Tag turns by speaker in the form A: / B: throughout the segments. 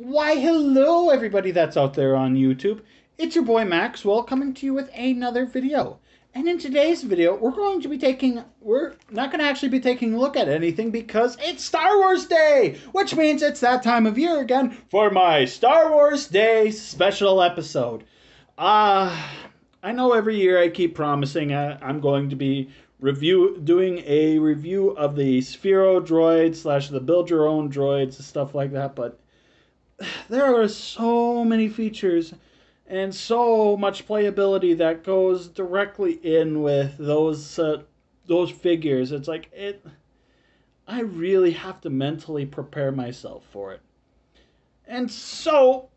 A: Why, hello everybody that's out there on YouTube. It's your boy Maxwell coming to you with another video. And in today's video, we're not going to actually be taking a look at anything because it's Star Wars Day, which means it's that time of year again for my Star Wars Day special episode. I know every year I keep promising I'm going to be doing a review of the Sphero droids / the build your own droids and stuff like that, but there are so many features and so much playability that goes directly in with those figures. It's like I really have to mentally prepare myself for it. And so,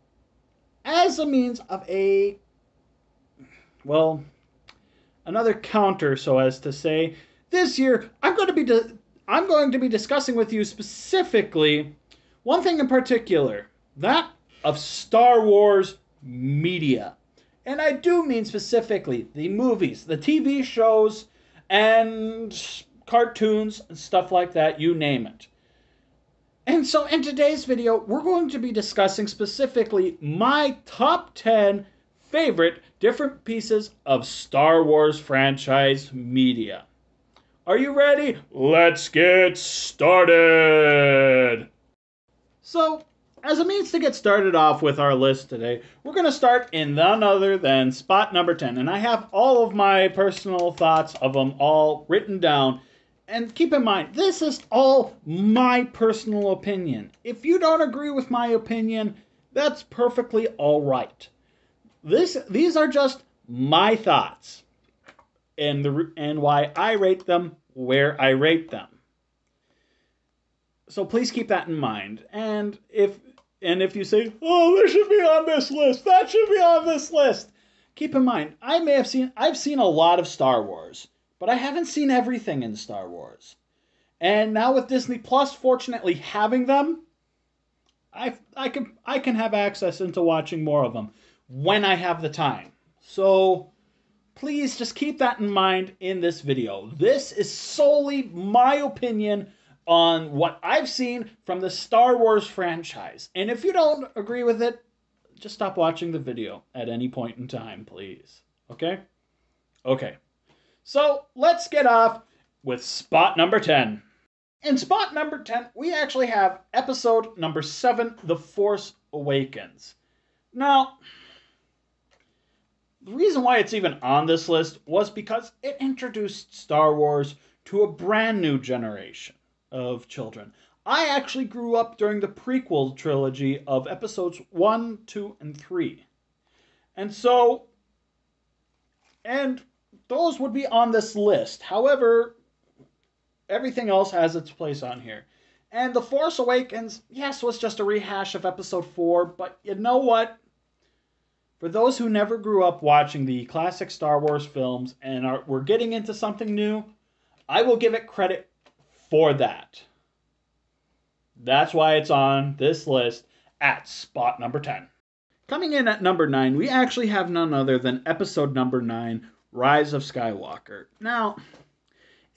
A: as a means of another counter, so as to say, this year I'm going to be discussing with you specifically one thing in particular. That of Star Wars media. And I do mean specifically the movies, the TV shows, and cartoons, and stuff like that, you name it. And so in today's video, we're going to be discussing specifically my top 10 favorite different pieces of Star Wars franchise media. Are you ready? Let's get started! So, as a means to get started off with our list today, we're going to start in none other than spot number 10. And I have all of my personal thoughts of them all written down. And keep in mind, this is all my personal opinion. If you don't agree with my opinion, that's perfectly all right. These are just my thoughts and why I rate them where I rate them. So please keep that in mind. And if you say, oh, this should be on this list, that should be on this list, keep in mind, I've seen a lot of Star Wars, but I haven't seen everything in Star Wars. And now with Disney Plus, fortunately having them, I can have access into watching more of them when I have the time. So please just keep that in mind in this video. This is solely my opinion on what I've seen from the Star Wars franchise. And if you don't agree with it, just stop watching the video at any point in time, please. Okay? Okay. So, let's get off with spot number 10. In spot number 10, we actually have episode number 7, The Force Awakens. Now, the reason why it's even on this list was because it introduced Star Wars to a brand new generation of children. I actually grew up during the prequel trilogy of episodes 1, 2, and 3. And those would be on this list. However, everything else has its place on here. And The Force Awakens, yes, was just a rehash of episode 4, but you know what? For those who never grew up watching the classic Star Wars films and were getting into something new, I will give it credit for that. That's why it's on this list at spot number 10. Coming in at number 9, we actually have none other than episode number 9, Rise of Skywalker. Now,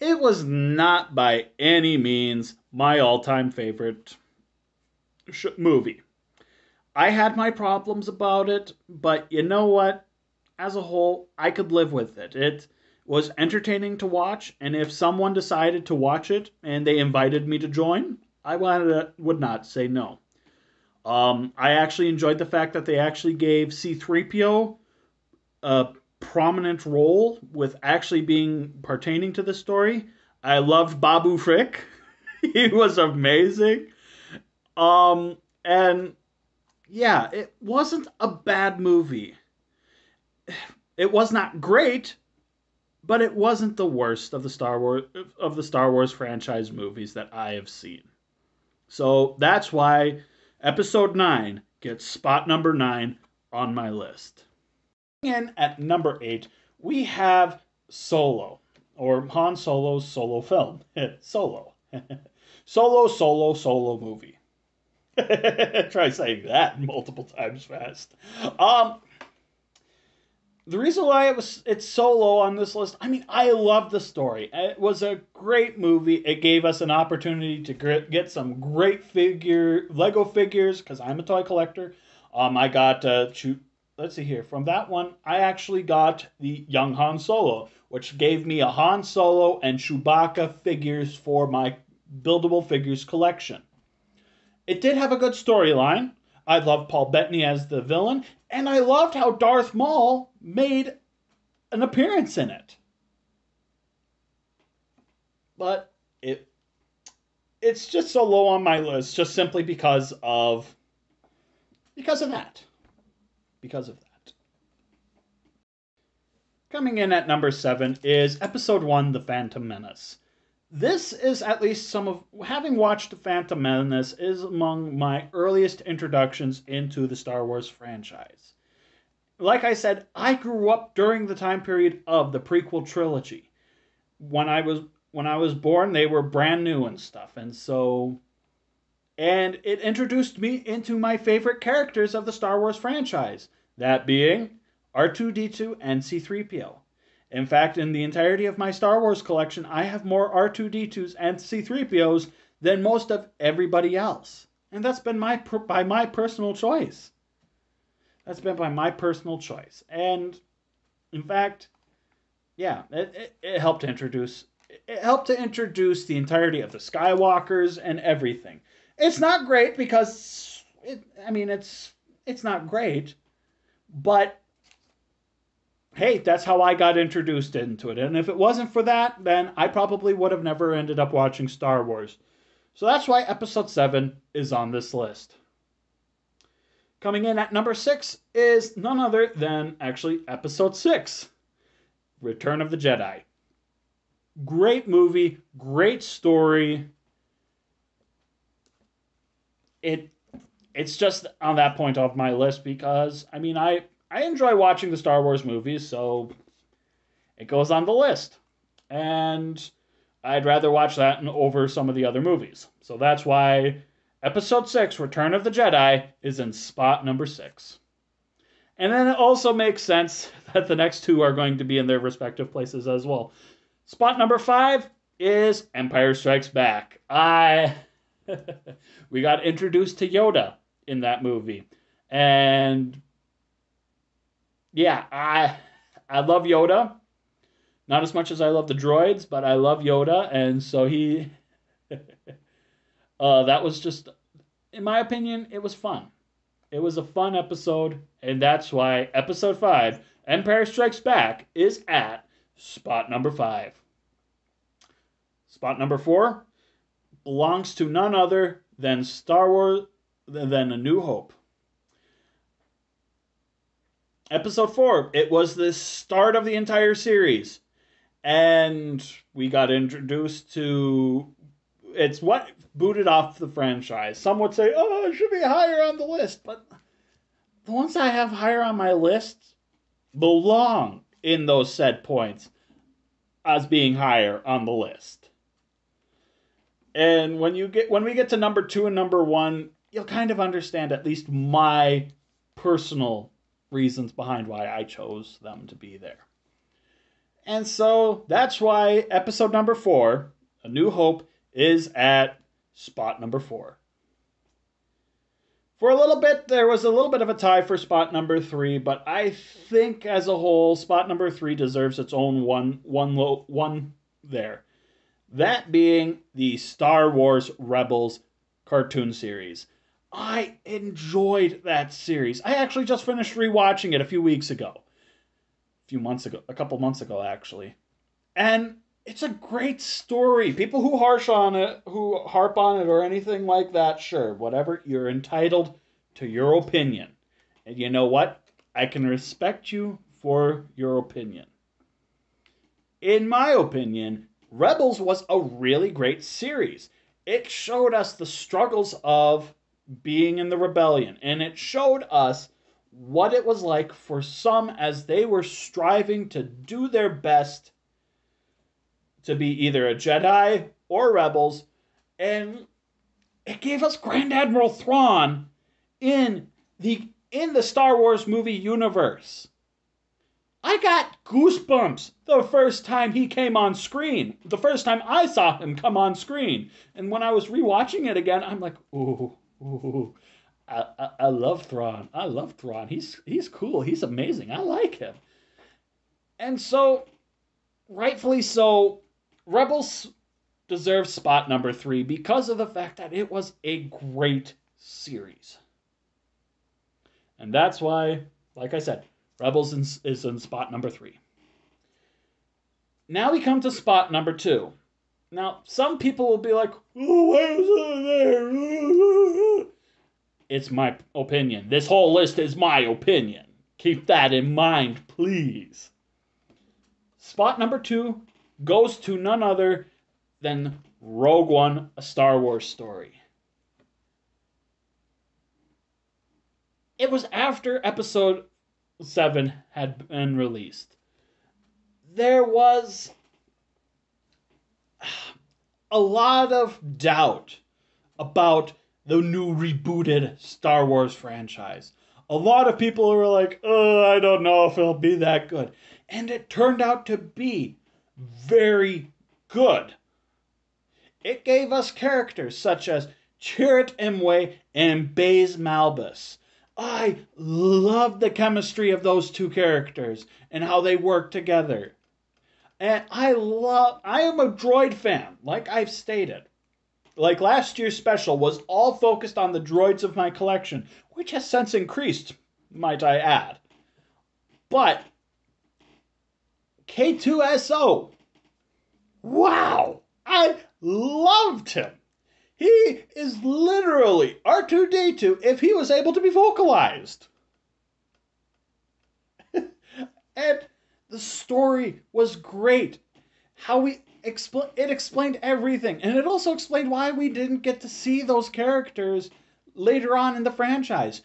A: it was not by any means my all-time favorite movie. I had my problems about it, but you know what? As a whole, I could live with it. It was entertaining to watch, and if someone decided to watch it and they invited me to join, I would not say no. I actually enjoyed the fact that they actually gave C-3PO a prominent role with actually pertaining to the story. I loved Babu Frick. He was amazing. And yeah, it wasn't a bad movie. It was not great, but it wasn't the worst of the Star Wars franchise movies that I have seen. So that's why episode 9 gets spot number 9 on my list. In at number 8, we have Solo, or Han Solo's solo film. Solo. Solo movie. Try saying that multiple times fast. The reason why it's so low on this list, I mean, I love the story. It was a great movie. It gave us an opportunity to get some great Lego figures because I'm a toy collector. I got let's see here. From that one, I actually got the young Han Solo, which gave me a Han Solo and Chewbacca figures for my buildable figures collection. It did have a good storyline. I loved Paul Bettany as the villain, and I loved how Darth Maul made an appearance in it. But it's just so low on my list, just simply because of that. Because of that. Coming in at number 7 is Episode 1, The Phantom Menace. This is at least having watched The Phantom Menace is among my earliest introductions into the Star Wars franchise. Like I said, I grew up during the time period of the prequel trilogy. When I was born, they were brand new and stuff, and it introduced me into my favorite characters of the Star Wars franchise, that being R2-D2 and C-3PO. In fact, in the entirety of my Star Wars collection, I have more R2-D2s and C-3POs than most of everybody else. And that's been by my personal choice. That's been by my personal choice. And, in fact, yeah, it helped to introduce the entirety of the Skywalkers and everything. It's not great because, it's not great, but hey, that's how I got introduced into it. And if it wasn't for that, then I probably would have never ended up watching Star Wars. So that's why Episode 7 is on this list. Coming in at number 6 is none other than actually Episode 6, Return of the Jedi. Great movie, great story. It's just on that point of my list because, I enjoy watching the Star Wars movies, so it goes on the list. And I'd rather watch that over some of the other movies. So that's why Episode 6, Return of the Jedi, is in spot number 6. And then it also makes sense that the next two are going to be in their respective places as well. Spot number 5 is Empire Strikes Back. We got introduced to Yoda in that movie. And yeah, I love Yoda. Not as much as I love the droids, but I love Yoda, and so that was just, in my opinion, it was fun. It was a fun episode, and that's why Episode 5, Empire Strikes Back, is at spot number 5. Spot number 4 belongs to none other than Star Wars, than A New Hope. Episode 4, it was the start of the entire series. And we got introduced to... It's what booted off the franchise. Some would say, oh, it should be higher on the list. But the ones I have higher on my list belong in those said points as being higher on the list. And when we get to number 2 and number 1, you'll kind of understand at least my personal reasons behind why I chose them to be there. And so that's why episode number 4, A New Hope, is at spot number 4. For a little bit, there was a little bit of a tie for spot number 3, but I think as a whole, spot number 3 deserves its own one there. That being the Star Wars Rebels cartoon series. I enjoyed that series. I actually just finished rewatching it a couple months ago actually. And it's a great story. People who harp on it or anything like that, sure, whatever, you're entitled to your opinion. And you know what? I can respect you for your opinion. In my opinion, Rebels was a really great series. It showed us the struggles of being in the rebellion, and it showed us what it was like for some as they were striving to do their best to be either a Jedi or rebels, and it gave us Grand Admiral Thrawn in the Star Wars movie universe. I got goosebumps the first time he came on screen. The first time I saw him come on screen. And when I was rewatching it again, I'm like, ooh. I love Thrawn. I love Thrawn. He's cool. He's amazing. I like him. And so, rightfully so, Rebels deserves spot number 3 because of the fact that it was a great series. And that's why, like I said, Rebels is in spot number 3. Now we come to spot number 2. Now, some people will be like, oh, why was it there? It's my opinion. This whole list is my opinion. Keep that in mind, please. Spot number 2 goes to none other than Rogue One, A Star Wars Story. It was after Episode 7 had been released. There was a lot of doubt about the new rebooted Star Wars franchise. A lot of people were like, I don't know if it'll be that good. And it turned out to be very good. It gave us characters such as Chirrut Imwe and Baze Malbus. I love the chemistry of those two characters and how they work together. And I am a droid fan, like I've stated. Like last year's special was all focused on the droids of my collection, which has since increased, might I add. But K2SO, wow, I loved him. He is literally R2-D2 if he was able to be vocalized. And the story was great. How it explained everything. And it also explained why we didn't get to see those characters later on in the franchise.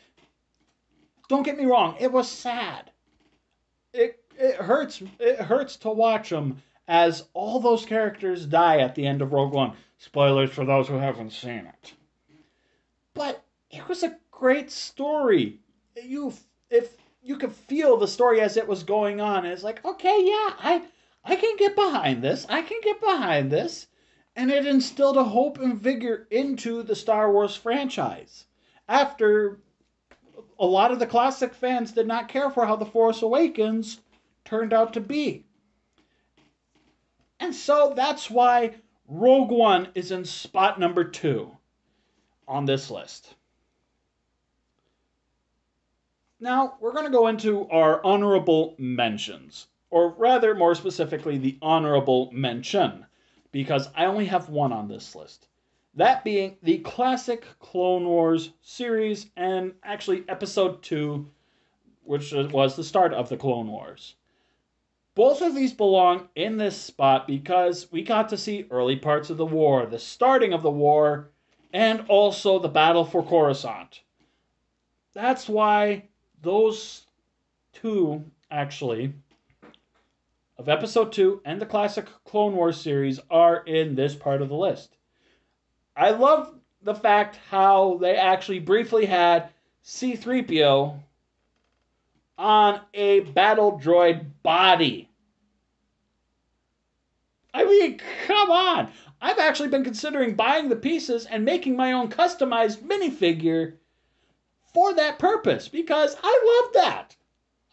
A: Don't get me wrong, it was sad. It hurts to watch them as all those characters die at the end of Rogue One. Spoilers for those who haven't seen it. But it was a great story. If you could feel the story as it was going on, it's like, okay, yeah, I can get behind this. I can get behind this. And it instilled a hope and vigor into the Star Wars franchise. After a lot of the classic fans did not care for how The Force Awakens turned out to be. And so that's why Rogue One is in spot number 2 on this list. Now, we're going to go into our honorable mentions. Or rather, more specifically, the honorable mention. Because I only have one on this list. That being the classic Clone Wars series, and actually Episode 2, which was the start of the Clone Wars. Both of these belong in this spot because we got to see early parts of the war, the starting of the war, and also the battle for Coruscant. That's why those two, actually, of Episode 2 and the classic Clone Wars series are in this part of the list. I love the fact how they actually briefly had C-3PO on a battle droid body. I mean, come on! I've actually been considering buying the pieces and making my own customized minifigure for that purpose, because I love that.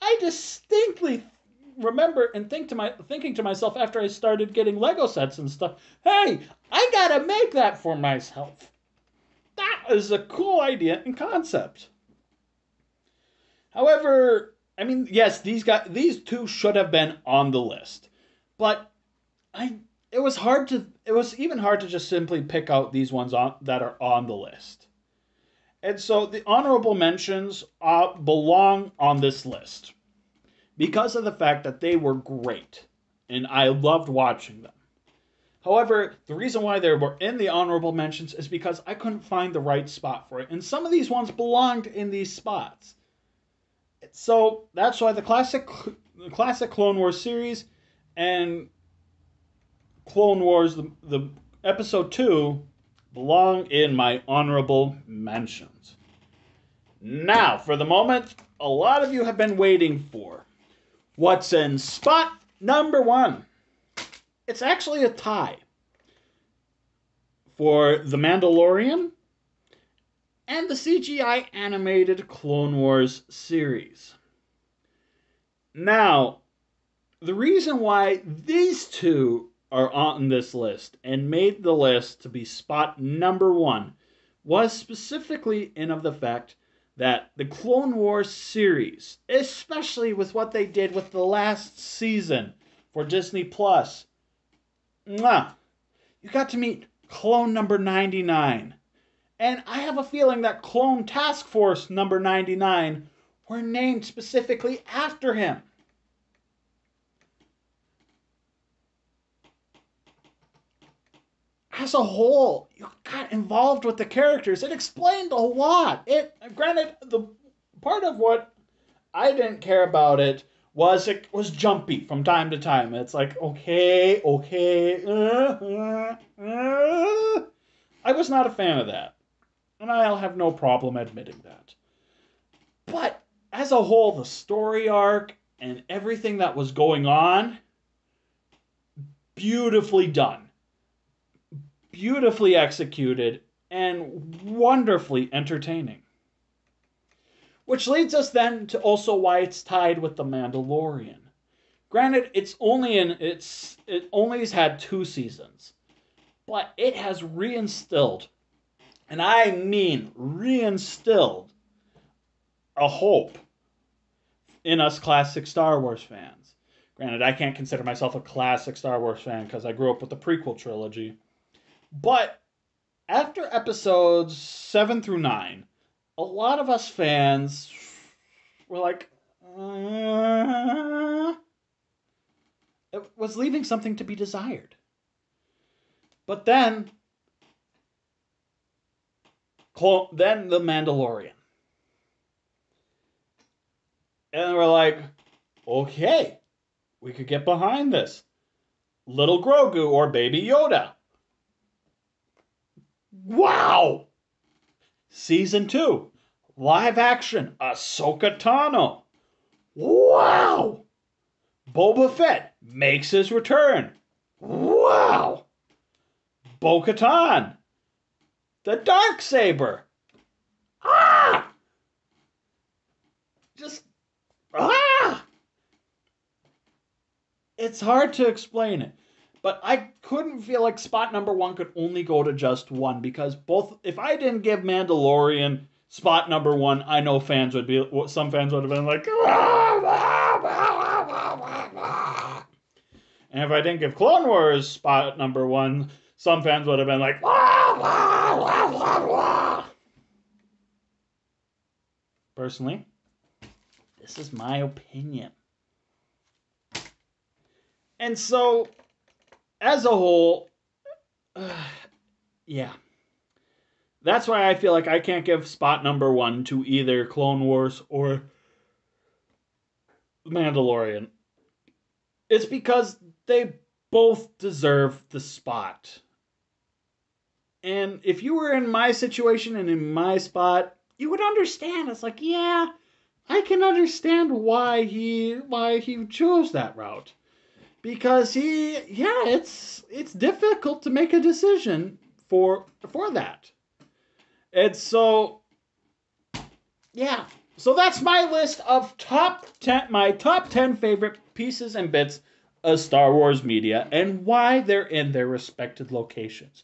A: I distinctly remember and thinking to myself after I started getting Lego sets and stuff, hey, I gotta make that for myself. That is a cool idea and concept. However, I mean, yes, these two should have been on the list, but it was even hard to just simply pick out these ones that are on the list. And so the honorable mentions belong on this list because of the fact that they were great, and I loved watching them. However, the reason why they were in the honorable mentions is because I couldn't find the right spot for it, and some of these ones belonged in these spots. So that's why the classic Clone Wars series and Clone Wars, the Episode 2, belong in my honorable mentions. Now, for the moment a lot of you have been waiting for What's in spot number 1? It's actually a tie for The Mandalorian and the CGI animated Clone Wars series. Now, the reason why these two are on this list and made the list to be spot number 1 was specifically in of the fact that the Clone Wars series, especially with what they did with the last season for Disney Plus, you got to meet Clone number 99. And I have a feeling that Clone Task Force number 99 were named specifically after him. As a whole, you got involved with the characters. It explained a lot. Granted, the part of what I didn't care about it was jumpy from time to time. It's like, okay. I was not a fan of that. And I'll have no problem admitting that. But as a whole, the story arc and everything that was going on, beautifully done. Beautifully executed, and wonderfully entertaining. Which leads us then to also why it's tied with The Mandalorian. Granted, it only has had 2 seasons, but it has reinstilled, and I mean reinstilled, a hope in us classic Star Wars fans. Granted, I can't consider myself a classic Star Wars fan because I grew up with the prequel trilogy. But after episodes 7 through 9, a lot of us fans were like, it was leaving something to be desired. But then The Mandalorian. And we're like, okay, we could get behind this. Little Grogu or Baby Yoda. Wow! Season 2, live action, Ahsoka Tano. Wow! Boba Fett makes his return. Wow! Bo-Katan, the Darksaber. It's hard to explain it. But I couldn't feel like spot number 1 could only go to just one, because if I didn't give Mandalorian spot number 1, I know some fans would have been like, and if I didn't give Clone Wars spot number 1, some fans would have been like, personally, this is my opinion. And so, as a whole, yeah. That's why I feel like I can't give spot number 1 to either Clone Wars or Mandalorian. It's because they both deserve the spot. And if you were in my situation and in my spot, you would understand. It's like, yeah, I can understand why he chose that route. Because it's difficult to make a decision for that. And so, yeah. So that's my list of my top 10 favorite pieces and bits of Star Wars media and why they're in their respected locations.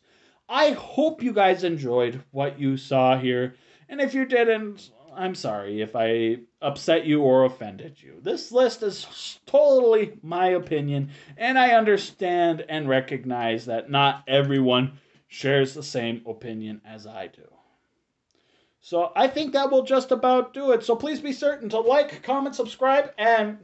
A: I hope you guys enjoyed what you saw here. And if you didn't, I'm sorry if I upset you or offended you. This list is totally my opinion, and I understand and recognize that not everyone shares the same opinion as I do. So I think that will just about do it. So please be certain to like, comment, subscribe, and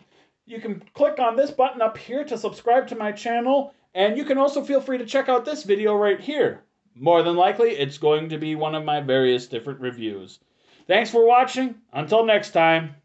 A: you can click on this button up here to subscribe to my channel. And you can also feel free to check out this video right here. More than likely, it's going to be one of my various different reviews. Thanks for watching. Until next time.